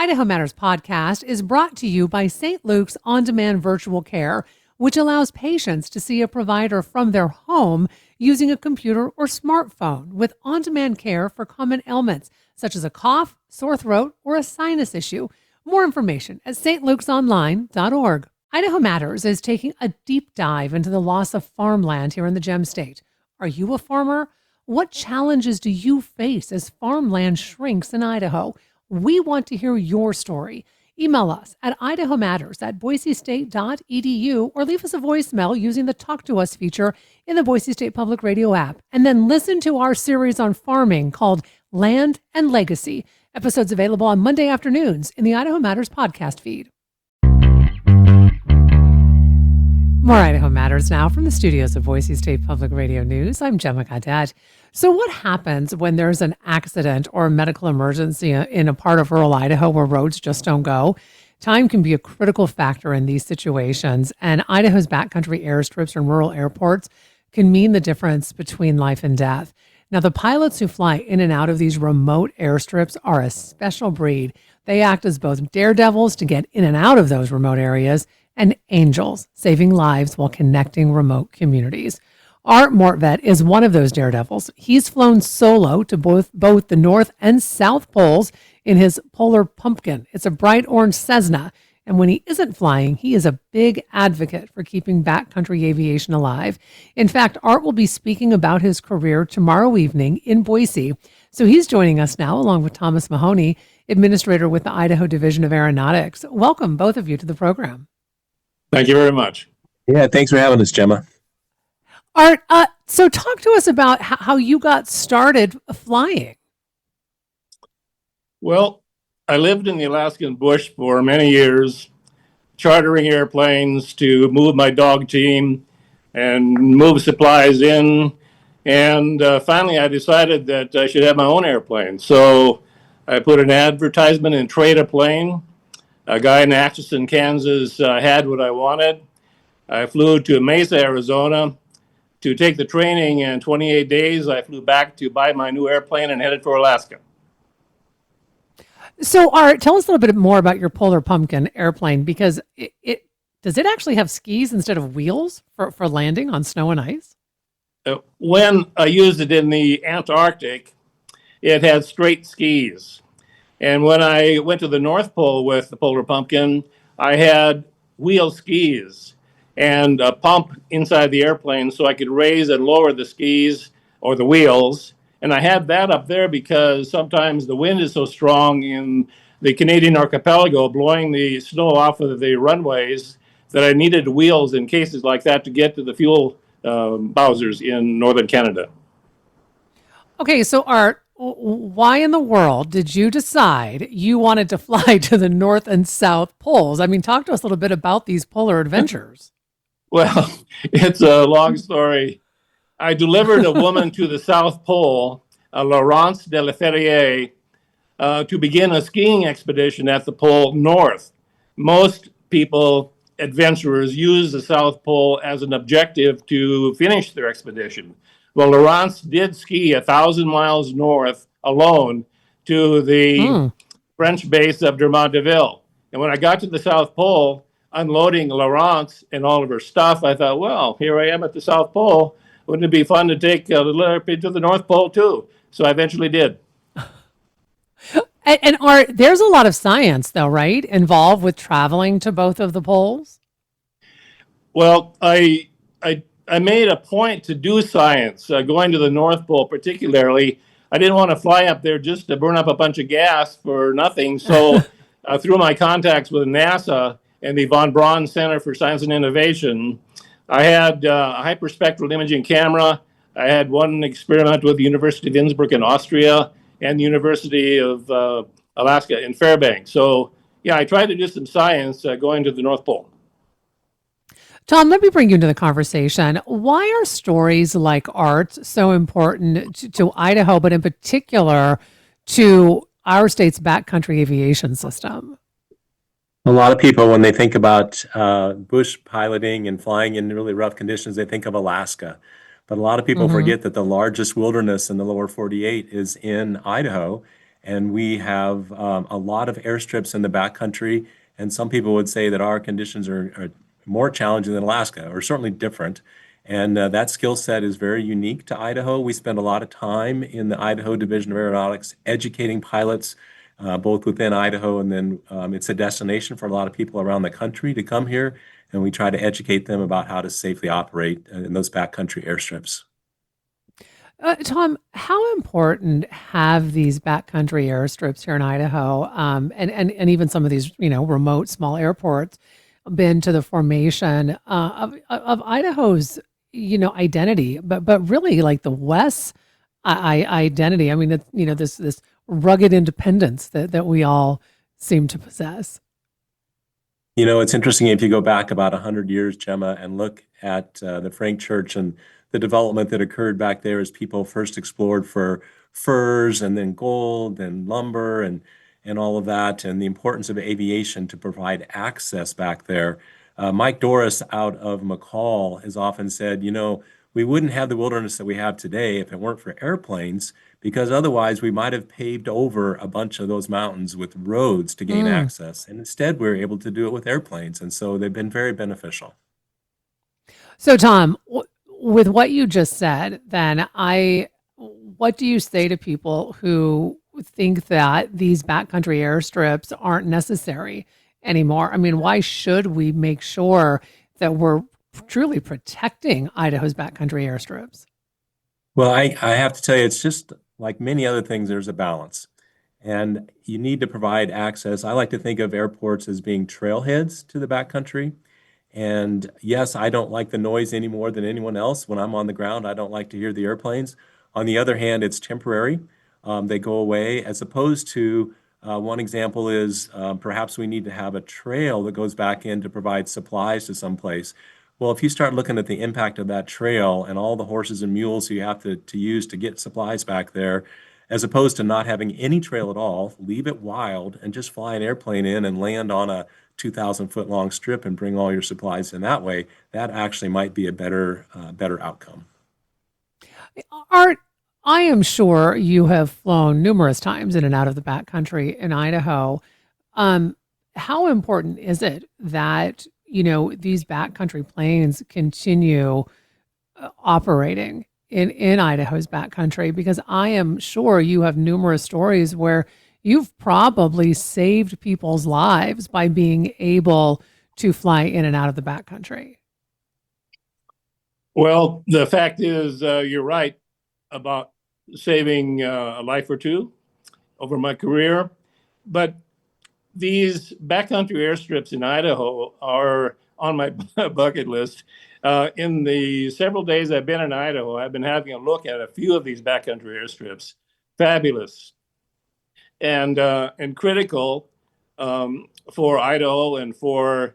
Idaho Matters podcast is brought to you by St. Luke's On-Demand Virtual Care, which allows patients to see a provider from their home using a computer or smartphone with on-demand care for common ailments such as a cough, sore throat, or a sinus issue. More information at stluke'sonline.org. Idaho Matters is taking a deep dive into the loss of farmland here in the Gem State. Are you a farmer? What challenges do you face as farmland shrinks in Idaho? We want to hear your story. Email us at idahomatters@boisestate.edu or leave us a voicemail using the Talk to Us feature in the Boise State Public Radio app. And then listen to our series on farming called Land and Legacy. Episodes available on Monday afternoons in the Idaho Matters podcast feed. More Idaho Matters now from the studios of Boise State Public Radio News. I'm Gemma Gadet. So what happens when there's an accident or a medical emergency in a part of rural Idaho where roads just don't go? Time can be a critical factor in these situations, and Idaho's backcountry airstrips and rural airports can mean the difference between life and death. Now, the pilots who fly in and out of these remote airstrips are a special breed. They act as both daredevils to get in and out of those remote areas and angels, saving lives while connecting remote communities. Art Mortvedt is one of those daredevils. He's flown solo to both the North and South Poles in his Polar Pumpkin. It's a bright orange Cessna, and when he isn't flying, he is a big advocate for keeping backcountry aviation alive. In fact, Art will be speaking about his career tomorrow evening in Boise. So he's joining us now, along with Thomas Mahoney, administrator with the Idaho Division of Aeronautics. Welcome, both of you, to the program. Thank you very much. Yeah, thanks for having us, Gemma. Art, so talk to us about how you got started flying. Well, I lived in the Alaskan bush for many years, chartering airplanes to move my dog team and move supplies in. And finally, I decided that I should have my own airplane. So I put an advertisement in Trade a Plane. A guy in Atchison, Kansas had what I wanted. I flew to Mesa, Arizona to take the training. In 28 days, I flew back to buy my new airplane and headed for Alaska. So, Art, tell us a little bit more about your Polar Pumpkin airplane, because does it actually have skis instead of wheels for landing on snow and ice? When I used it in the Antarctic, it had straight skis. And when I went to the North Pole with the Polar Pumpkin, I had wheel skis and a pump inside the airplane so I could raise and lower the skis or the wheels. And I had that up there because sometimes the wind is so strong in the Canadian archipelago, blowing the snow off of the runways, that I needed wheels in cases like that to get to the fuel bowsers in northern Canada. Okay, so Art, why in the world did you decide you wanted to fly to the North and South Poles? I mean, talk to us a little bit about these polar adventures. Well, it's a long story. I delivered a woman to the South Pole, Laurence de la Ferrier, to begin a skiing expedition at the Pole North. Most people, adventurers, use the South Pole as an objective to finish their expedition. Well, Laurence did ski 1,000 miles north alone to the French base of Drummondville. And when I got to the South Pole, unloading Laurence and all of her stuff, I thought, well, here I am at the South Pole. Wouldn't it be fun to take a little airplane to the North Pole too? So I eventually did. And Art, there's a lot of science, though, right, involved with traveling to both of the poles? Well, I made a point to do science, going to the North Pole particularly. I didn't want to fly up there just to burn up a bunch of gas for nothing. So through my contacts with NASA and the Von Braun Center for Science and Innovation, I had a hyperspectral imaging camera. I had one experiment with the University of Innsbruck in Austria and the University of Alaska in Fairbanks. So, yeah, I tried to do some science going to the North Pole. Tom, let me bring you into the conversation. Why are stories like Art's so important to Idaho, but in particular to our state's backcountry aviation system? A lot of people, when they think about bush piloting and flying in really rough conditions, they think of Alaska. But a lot of people forget that the largest wilderness in the lower 48 is in Idaho. And we have a lot of airstrips in the backcountry. And some people would say that our conditions are more challenging than Alaska, or certainly different. And that skill set is very unique to Idaho. We spend a lot of time in the Idaho Division of Aeronautics educating pilots, both within Idaho, and then it's a destination for a lot of people around the country to come here. And we try to educate them about how to safely operate in those backcountry airstrips. Tom, how important have these backcountry airstrips here in Idaho, and even some of these, remote small airports, been to the formation of Idaho's, identity, but really like the West's identity? I mean, it's, this rugged independence that we all seem to possess. It's interesting if you go back about 100 years, Gemma, and look at the Frank Church and the development that occurred back there as people first explored for furs and then gold and lumber and all of that, and the importance of aviation to provide access back there. Mike Doris out of McCall has often said, we wouldn't have the wilderness that we have today if it weren't for airplanes, because otherwise we might have paved over a bunch of those mountains with roads to gain Mm. access. And instead, we're able to do it with airplanes. And so they've been very beneficial. So, Tom, with what you just said, then what do you say to people who think that these backcountry airstrips aren't necessary anymore? I mean, why should we make sure that we're truly protecting Idaho's backcountry airstrips? Well, I have to tell you, it's just like many other things, there's a balance. And you need to provide access. I like to think of airports as being trailheads to the backcountry. And yes, I don't like the noise any more than anyone else. When I'm on the ground, I don't like to hear the airplanes. On the other hand, it's temporary. They go away, as opposed to one example is perhaps we need to have a trail that goes back in to provide supplies to someplace. Well, if you start looking at the impact of that trail and all the horses and mules you have to use to get supplies back there, as opposed to not having any trail at all, leave it wild and just fly an airplane in and land on a 2,000-foot long strip and bring all your supplies in that way, that actually might be a better outcome. Art, I am sure you have flown numerous times in and out of the backcountry in Idaho. How important is it that, these backcountry planes continue operating in Idaho's backcountry? Because I am sure you have numerous stories where you've probably saved people's lives by being able to fly in and out of the backcountry. Well, the fact is, you're right about saving a life or two over my career. But these backcountry airstrips in Idaho are on my bucket list. In the several days I've been in Idaho, I've been having a look at a few of these backcountry airstrips. Fabulous and critical for Idaho and for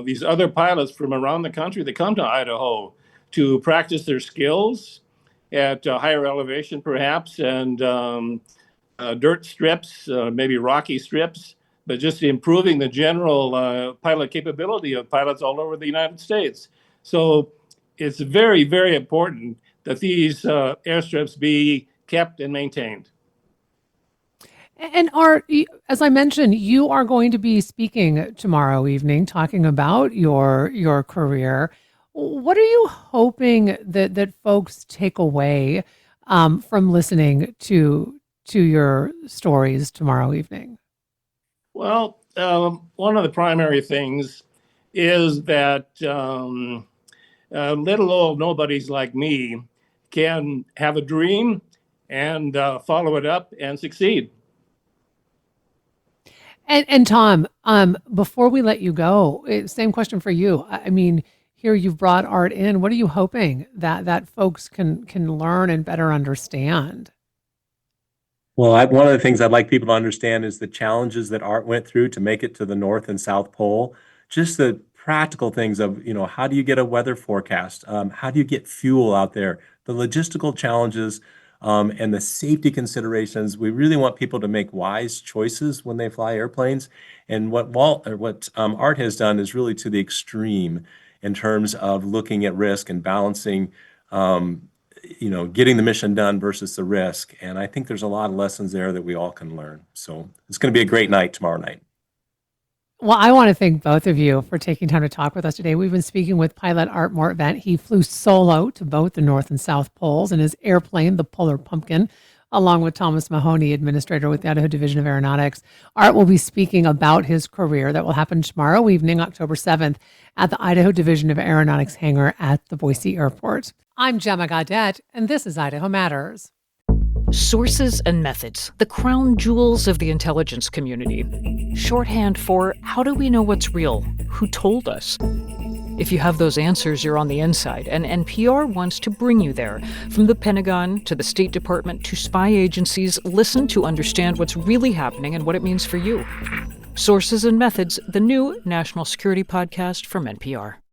these other pilots from around the country that come to Idaho to practice their skills at higher elevation, perhaps, and dirt strips, maybe rocky strips, but just improving the general pilot capability of pilots all over the United States. So it's very, very important that these airstrips be kept and maintained. And Art, as I mentioned, you are going to be speaking tomorrow evening, talking about your career. What are you hoping that folks take away from listening to your stories tomorrow evening? Well, one of the primary things is that little old nobodies like me can have a dream and follow it up and succeed. And Tom, before we let you go, same question for you. I mean, here you've brought Art in. What are you hoping that folks can learn and better understand? Well, one of the things I'd like people to understand is the challenges that Art went through to make it to the North and South Pole. Just the practical things of, how do you get a weather forecast? How do you get fuel out there? The logistical challenges and the safety considerations. We really want people to make wise choices when they fly airplanes. And what Art has done is really to the extreme in terms of looking at risk and balancing getting the mission done versus the risk. And I think there's a lot of lessons there that we all can learn. So it's going to be a great night tomorrow night. Well, I want to thank both of you for taking time to talk with us today. We've been speaking with pilot Art Mortvent. He flew solo to both the North and South Poles in his airplane, the Polar Pumpkin, along with Thomas Mahoney, administrator with the Idaho Division of Aeronautics. Art will be speaking about his career that will happen tomorrow evening, October 7th, at the Idaho Division of Aeronautics hangar at the Boise Airport. I'm Gemma Gaudette, and this is Idaho Matters. Sources and methods, the crown jewels of the intelligence community. Shorthand for how do we know what's real? Who told us? If you have those answers, you're on the inside, and NPR wants to bring you there. From the Pentagon to the State Department to spy agencies, listen to understand what's really happening and what it means for you. Sources and Methods, the new national security podcast from NPR.